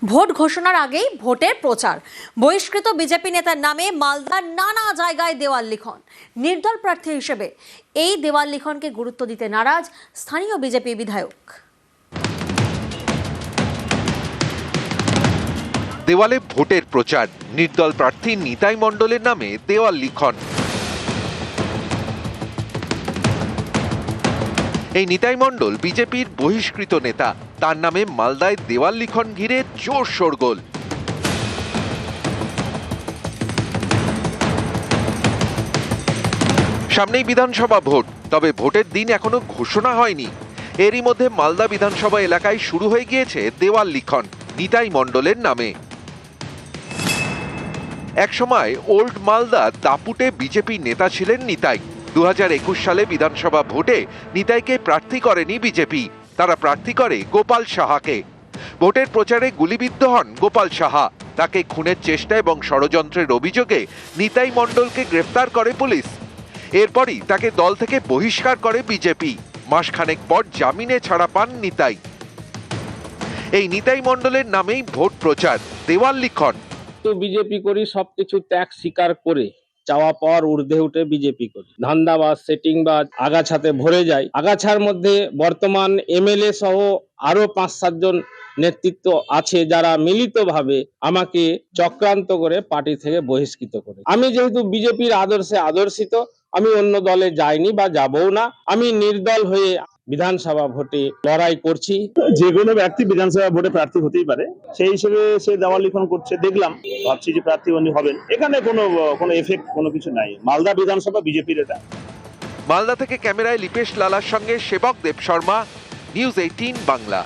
Vote ঘোষণার আগেই ভোটের প্রচার। বহিষ্কৃত বিজেপি নেতার নামে মালদার নানা জায়গায় দেওয়াল লিখন। নির্দল প্রার্থী হিসেবে এই দেওয়াল লিখনকে গুরুত্ব দিতে নারাজ স্থানীয় বিজেপি বিধায়ক। দেওয়ালে ভোটের প্রচার, নির্দল প্রার্থী নিতাই মণ্ডলের নামে দেওয়াল লিখন। এই নিতাই মণ্ডল বিজেপির বহিষ্কৃত নেতা, তার নামে মালদায় দেওয়াল লিখন ঘিরে জোর শোরগোল। সামনেই বিধানসভা ভোট, তবে ভোটের দিন এখনো ঘোষণা হয়নি। এরই মধ্যে মালদা বিধানসভা এলাকায় শুরু হয়ে গিয়েছে দেওয়াল লিখন নিতাই মণ্ডলের নামে। একসময় ওল্ড মালদা দাপুটে বিজেপি নেতা ছিলেন নিতাই। 2021 সালে বিধানসভা ভোটে নিতাইকে প্রার্থী করেনি বিজেপি, তারা প্রার্থী করে গোপাল সাহাকে। ভোটের প্রচারে গুলিবিদ্ধ হন গোপাল সাহা। তাকে খুনের চেষ্টা এবং ষড়যন্ত্রের অভিযোগে নিতাই মণ্ডলকে গ্রেফতার করে পুলিশ। এরপরই তাকে দল থেকে বহিষ্কার করে বিজেপি। মাসখানেক পর জামিনে ছাড়া পান নিতাই। এই নিতাই মণ্ডলের নামেই ভোট প্রচার, দেওয়াল লিখন। তো বিজেপি করি, সবকিছু ত্যাগ স্বীকার করে চাওয়া পাওয়ার ঊর্ধ্বে উঠে বিজেপি করি। ধান্দাবাজ, সেটিংবাজ আগাছাতে ভরে যায়। আগাছার মধ্যে বর্তমান এমএলএ সহ আরো 5-7 জন নেতৃত্ব আছে যারা মিলিতভাবে আমাকে চক্রান্ত করে পার্টি থেকে বহিষ্কৃত করে। আমি যেহেতু বিজেপির আদর্শে আদর্শিত, আমি অন্য দলে যাইনি বা যাবও না। আমি নির্দল হয়ে বিধানসভা ভোটে লড়াই করছি। যে কোনো ব্যক্তি বিধানসভা ভোটে প্রার্থী হতেই পারে, সেই হিসেবে সে দেওয়াল লিখন করছে, দেখলাম, ভাবছি যে প্রার্থী উনি হবেন। এখানে কোনো এফেক্ট কোনো কিছু নাই। মালদা বিধানসভা বিজেপির এটা। মালদা থেকে ক্যামেরায় লিপেশ লালার সঙ্গে সেবক দেব শর্মা, নিউজ 18 বাংলা।